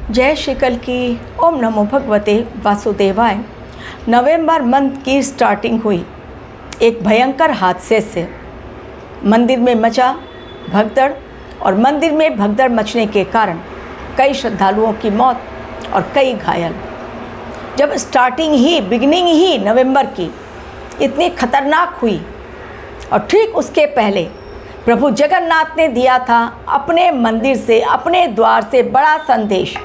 जय श्री कल की। ओम नमो भगवते वासुदेवाय। नवंबर मंथ की स्टार्टिंग हुई एक भयंकर हादसे से। मंदिर में मचा भगदड़ और मंदिर में भगदड़ मचने के कारण कई श्रद्धालुओं की मौत और कई घायल। जब बिगिनिंग ही नवंबर की इतनी खतरनाक हुई और ठीक उसके पहले प्रभु जगन्नाथ ने दिया था अपने मंदिर से, अपने द्वार से बड़ा संदेश।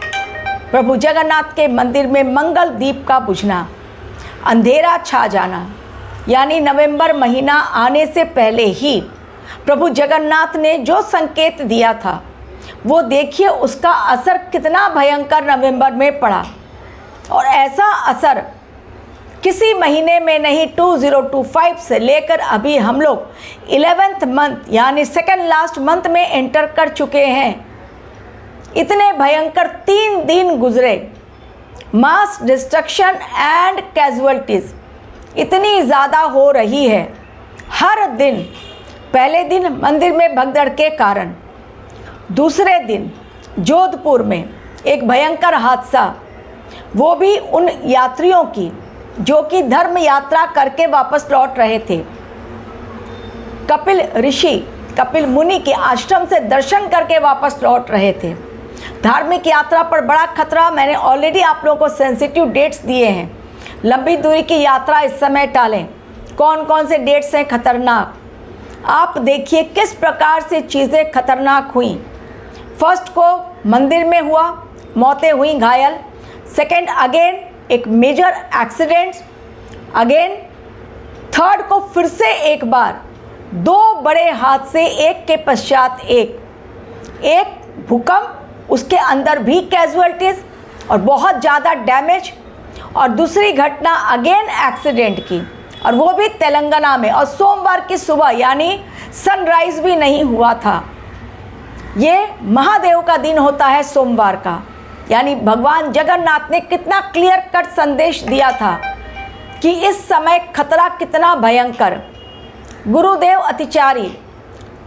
प्रभु जगन्नाथ के मंदिर में मंगल दीप का बुझना, अंधेरा छा जाना, यानी नवंबर महीना आने से पहले ही प्रभु जगन्नाथ ने जो संकेत दिया था वो देखिए उसका असर कितना भयंकर नवंबर में पड़ा। और ऐसा असर किसी महीने में नहीं, 2025 से लेकर अभी हम लोग 11th मंथ यानी सेकेंड लास्ट मंथ में एंटर कर चुके हैं। इतने भयंकर 3 दिन गुजरे। मास डिस्ट्रक्शन एंड कैजुअलिटीज़ इतनी ज़्यादा हो रही है हर दिन। पहले दिन मंदिर में भगदड़ के कारण, दूसरे दिन जोधपुर में एक भयंकर हादसा, वो भी उन यात्रियों की जो कि धर्म यात्रा करके वापस लौट रहे थे। कपिल मुनि के आश्रम से दर्शन करके वापस लौट रहे थे। धार्मिक यात्रा पर बड़ा खतरा। मैंने ऑलरेडी आप लोगों को सेंसिटिव डेट्स दिए हैं। लंबी दूरी की यात्रा इस समय टालें। कौन कौन से डेट्स हैं खतरनाक, आप देखिए किस प्रकार से चीज़ें खतरनाक हुई। फर्स्ट को मंदिर में हुआ, मौतें हुई, घायल। सेकेंड अगेन एक मेजर एक्सीडेंट अगेन। थर्ड को फिर से एक बार 2 बड़े हादसे, एक के पश्चात एक भूकंप, उसके अंदर भी कैजुअलिटीज़ और बहुत ज़्यादा डैमेज। और दूसरी घटना अगेन एक्सीडेंट की, और वो भी तेलंगाना में। और सोमवार की सुबह यानी सनराइज़ भी नहीं हुआ था। ये महादेव का दिन होता है सोमवार का, यानी भगवान जगन्नाथ ने कितना क्लियर कट संदेश दिया था कि इस समय खतरा कितना भयंकर। गुरुदेव अतिचारी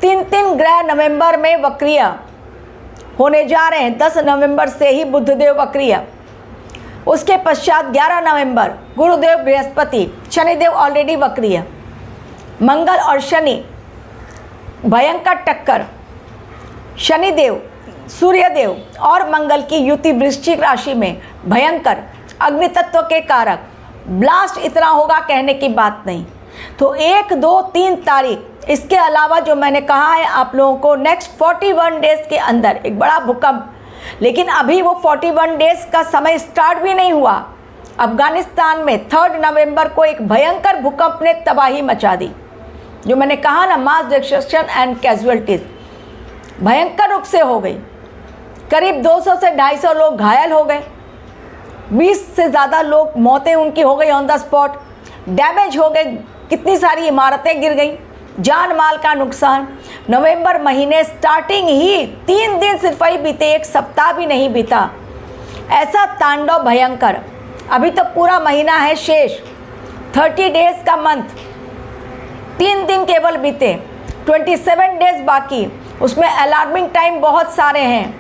3 ग्रह नवंबर में वक्रिय होने जा रहे हैं। 10 नवंबर से ही बुधदेव वक्रिय, उसके पश्चात 11 नवंबर गुरुदेव बृहस्पति, शनिदेव ऑलरेडी वक्रिय। मंगल और शनि भयंकर टक्कर। शनिदेव, सूर्यदेव और मंगल की युति वृश्चिक राशि में भयंकर, अग्नि तत्व के कारक। ब्लास्ट इतना होगा कहने की बात नहीं। तो 1, 2, 3 तारीख, इसके अलावा जो मैंने कहा है आप लोगों को नेक्स्ट 41 डेज़ के अंदर एक बड़ा भूकंप। लेकिन अभी वो 41 डेज़ का समय स्टार्ट भी नहीं हुआ। अफगानिस्तान में 3 नवंबर को एक भयंकर भूकंप ने तबाही मचा दी। जो मैंने कहा ना, मास डिस्ट्रक्शन एंड कैजुअलिटीज़ भयंकर रूप से हो गई। करीब 200 से 250 लोग घायल हो गए। 20 से ज़्यादा लोग, मौतें उनकी हो गई ऑन द स्पॉट। डैमेज हो गए, कितनी सारी इमारतें गिर गई, जान माल का नुकसान। नवंबर महीने स्टार्टिंग ही 3 दिन सिर्फ ही बीते, 1 सप्ताह भी नहीं बीता। ऐसा तांडव भयंकर। अभी तो पूरा महीना है शेष, 30 डेज़ का मंथ। 3 दिन केवल बीते, 27 डेज़ बाकी। उसमें अलार्मिंग टाइम बहुत सारे हैं।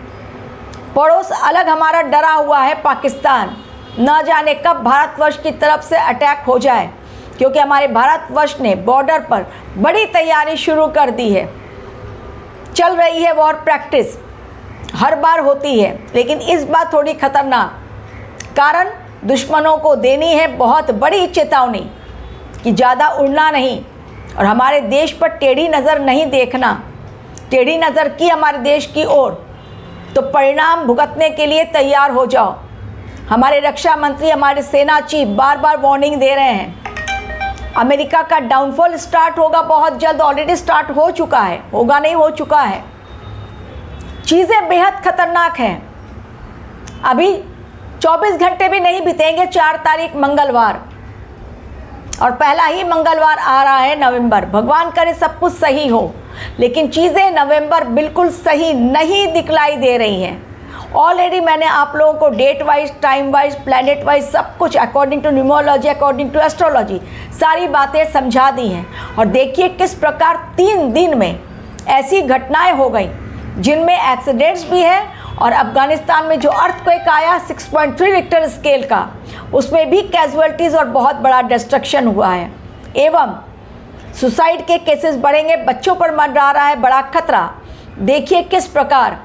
पड़ोस अलग हमारा डरा हुआ है पाकिस्तान, न जाने कब भारतवर्ष की तरफ से अटैक हो जाए, क्योंकि हमारे भारतवर्ष ने बॉर्डर पर बड़ी तैयारी शुरू कर दी है। चल रही है वॉर प्रैक्टिस, हर बार होती है, लेकिन इस बार थोड़ी खतरनाक। कारण दुश्मनों को देनी है बहुत बड़ी चेतावनी कि ज़्यादा उड़ना नहीं और हमारे देश पर टेढ़ी नज़र नहीं देखना। टेढ़ी नज़र की हमारे देश की ओर तो परिणाम भुगतने के लिए तैयार हो जाओ। हमारे रक्षा मंत्री, हमारे सेना चीफ बार बार वार्निंग दे रहे हैं। अमेरिका का डाउनफॉल स्टार्ट होगा बहुत जल्द, ऑलरेडी स्टार्ट हो चुका है, होगा नहीं हो चुका है। चीज़ें बेहद खतरनाक हैं। अभी 24 घंटे भी नहीं बीतेंगे, 4 तारीख मंगलवार, और पहला ही मंगलवार आ रहा है नवंबर। भगवान करे सब कुछ सही हो, लेकिन चीज़ें नवंबर बिल्कुल सही नहीं दिखलाई दे रही हैं। ऑलरेडी मैंने आप लोगों को date wise, time wise, planet wise सब कुछ according to numerology, according to astrology सारी बातें समझा दी हैं। और देखिए किस प्रकार 3 दिन में ऐसी घटनाएं हो गई जिनमें एक्सीडेंट्स भी हैं और अफ़गानिस्तान में जो अर्थक्वेक आया 6.3 रिक्टर स्केल का, उसमें भी कैजुअलिटीज़ और बहुत बड़ा डिस्ट्रक्शन हुआ है। एवं सुसाइड के केसेस बढ़ेंगे, बच्चों पर मंडरा रहा है बड़ा खतरा। देखिए किस प्रकार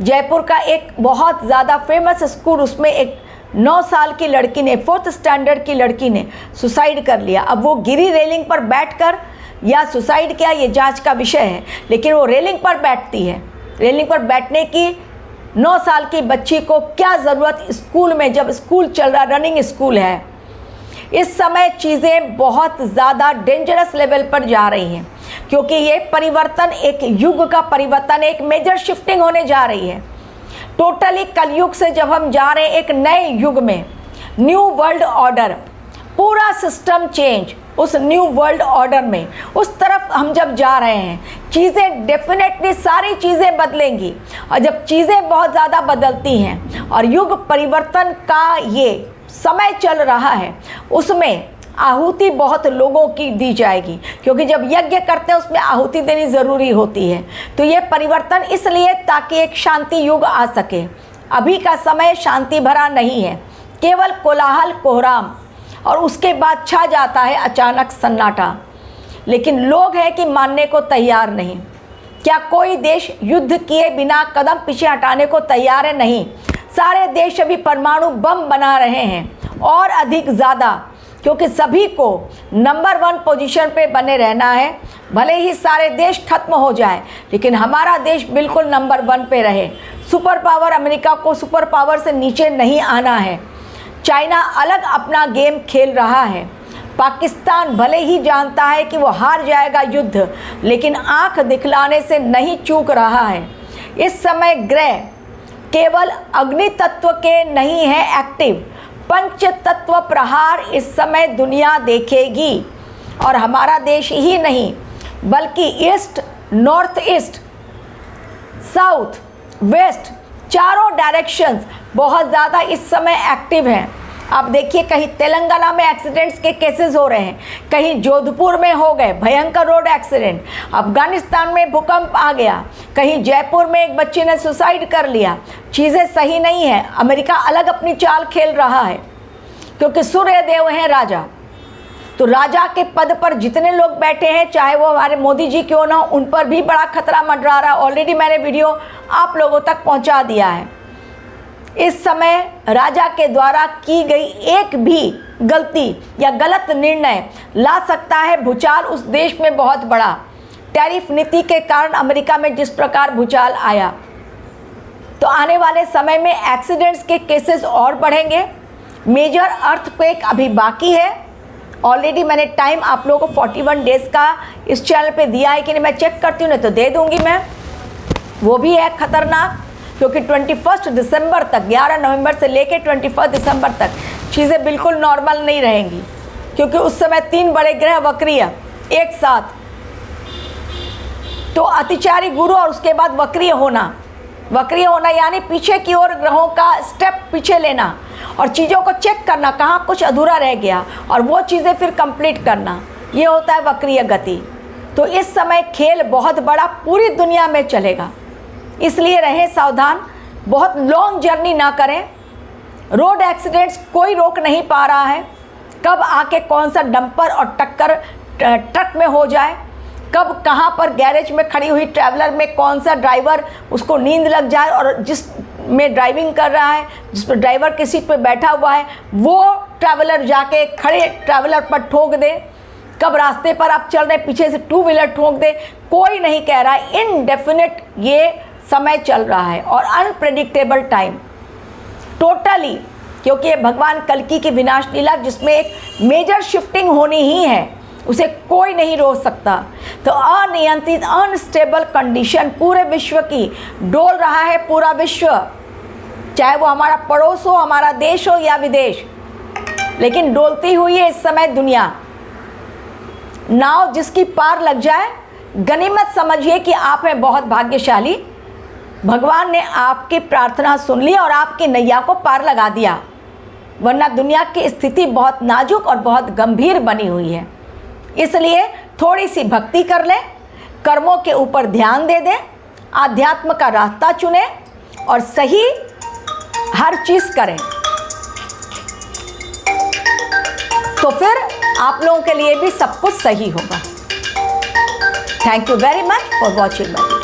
जयपुर का एक बहुत ज़्यादा फेमस स्कूल, उसमें एक 9 साल की लड़की ने, 4th स्टैंडर्ड की लड़की ने सुसाइड कर लिया। अब वो गिरी रेलिंग पर बैठकर या सुसाइड किया, ये जांच का विषय है, लेकिन वो रेलिंग पर बैठती है। रेलिंग पर बैठने की 9 साल की बच्ची को क्या ज़रूरत स्कूल में, जब स्कूल चल रहा, रनिंग स्कूल है। इस समय चीज़ें बहुत ज़्यादा डेंजरस लेवल पर जा रही हैं, क्योंकि ये परिवर्तन, एक युग का परिवर्तन, एक मेजर शिफ्टिंग होने जा रही है। टोटली कलयुग से जब हम जा रहे हैं एक नए युग में, न्यू वर्ल्ड ऑर्डर, पूरा सिस्टम चेंज, उस न्यू वर्ल्ड ऑर्डर में उस तरफ हम जब जा रहे हैं, चीज़ें डेफिनेटली सारी चीज़ें बदलेंगी। और जब चीज़ें बहुत ज़्यादा बदलती हैं और युग परिवर्तन का ये समय चल रहा है, उसमें आहुति बहुत लोगों की दी जाएगी, क्योंकि जब यज्ञ करते हैं उसमें आहुति देनी ज़रूरी होती है। तो ये परिवर्तन इसलिए ताकि एक शांति युग आ सके। अभी का समय शांति भरा नहीं है, केवल कोलाहल कोहराम, और उसके बाद छा जाता है अचानक सन्नाटा। लेकिन लोग हैं कि मानने को तैयार नहीं। क्या कोई देश युद्ध किए बिना कदम पीछे हटाने को तैयार है? नहीं। सारे देश अभी परमाणु बम बना रहे हैं और अधिक ज़्यादा, क्योंकि सभी को नंबर 1 पोजीशन पे बने रहना है। भले ही सारे देश खत्म हो जाए, लेकिन हमारा देश बिल्कुल नंबर 1 पे रहे। सुपर पावर अमेरिका को सुपर पावर से नीचे नहीं आना है। चाइना अलग अपना गेम खेल रहा है। पाकिस्तान भले ही जानता है कि वो हार जाएगा युद्ध, लेकिन आंख दिखलाने से नहीं चूक रहा है। इस समय ग्रह केवल अग्नि तत्व के नहीं है एक्टिव, पंच तत्व प्रहार इस समय दुनिया देखेगी। और हमारा देश ही नहीं, बल्कि east, north east, south, west, चारों डायरेक्शंस बहुत ज़्यादा इस समय एक्टिव हैं। आप देखिए, कहीं तेलंगाना में एक्सीडेंट्स के केसेस हो रहे हैं, कहीं जोधपुर में हो गए भयंकर रोड एक्सीडेंट, अफगानिस्तान में भूकंप आ गया, कहीं जयपुर में एक बच्चे ने सुसाइड कर लिया। चीज़ें सही नहीं है। अमेरिका अलग अपनी चाल खेल रहा है, क्योंकि सूर्य देव हैं राजा। तो राजा के पद पर जितने लोग बैठे हैं, चाहे वो हमारे मोदी जी क्यों ना, उन पर भी बड़ा खतरा मंडरा रहा है। ऑलरेडी मैंने वीडियो आप लोगों तक पहुंचा दिया है। इस समय राजा के द्वारा की गई एक भी गलती या गलत निर्णय ला सकता है भूचाल उस देश में बहुत बड़ा। टैरिफ नीति के कारण अमेरिका में जिस प्रकार भूचाल आया, तो आने वाले समय में एक्सीडेंट्स के केसेस और बढ़ेंगे। मेजर अर्थक्वेक अभी बाकी है। ऑलरेडी मैंने टाइम आप लोगों को 41 डेज़ का इस चैनल पे दिया है कि नहीं, मैं चेक करती हूँ, नहीं तो दे दूँगी मैं। वो भी है खतरनाक, क्योंकि 21 दिसंबर तक, 11 नवंबर से लेकर 21 दिसंबर तक चीज़ें बिल्कुल नॉर्मल नहीं रहेंगी, क्योंकि उस समय 3 बड़े ग्रह वक्रीय एक साथ। तो अतिचारी गुरु और उसके बाद वक्रीय होना यानी पीछे की ओर ग्रहों का स्टेप पीछे लेना और चीज़ों को चेक करना, कहाँ कुछ अधूरा रह गया और वो चीज़ें फिर कंप्लीट करना, ये होता है वक्रीय गति। तो इस समय खेल बहुत बड़ा पूरी दुनिया में चलेगा, इसलिए रहें सावधान। बहुत लॉन्ग जर्नी ना करें। रोड एक्सीडेंट्स कोई रोक नहीं पा रहा है, कब आके कौन सा डंपर और टक्कर ट्रक में हो जाए, कब कहाँ पर गैरेज में खड़ी हुई ट्रैवलर में कौन सा ड्राइवर उसको नींद लग जाए और जिस में ड्राइविंग कर रहा है, जिस पर ड्राइवर की सीट पर बैठा हुआ है, वो ट्रैवलर जाके खड़े ट्रैवलर पर ठोक दे, कब रास्ते पर आप चल रहे पीछे से 2 व्हीलर ठोक दे, कोई नहीं कह रहा है। इनडेफिनिट ये समय चल रहा है और अनप्रेडिक्टेबल टाइम टोटली, क्योंकि ये भगवान कल्कि की विनाश लीला जिसमें एक मेजर शिफ्टिंग होनी ही है, उसे कोई नहीं रोक सकता। तो अनियंत्रित अनस्टेबल कंडीशन पूरे विश्व की डोल रहा है, पूरा विश्व, चाहे वो हमारा पड़ोस हो, हमारा देश हो या विदेश, लेकिन डोलती हुई है इस समय दुनिया। नाव जिसकी पार लग जाए, गनीमत समझिए कि आप हैं बहुत भाग्यशाली। भगवान ने आपकी प्रार्थना सुन ली और आपकी नैया को पार लगा दिया, वरना दुनिया की स्थिति बहुत नाजुक और बहुत गंभीर बनी हुई है। इसलिए थोड़ी सी भक्ति कर लें, कर्मों के ऊपर ध्यान दे दें, आध्यात्म का रास्ता चुनें और सही हर चीज़ करें, तो फिर आप लोगों के लिए भी सब कुछ सही होगा। Thank you very much for watching my video.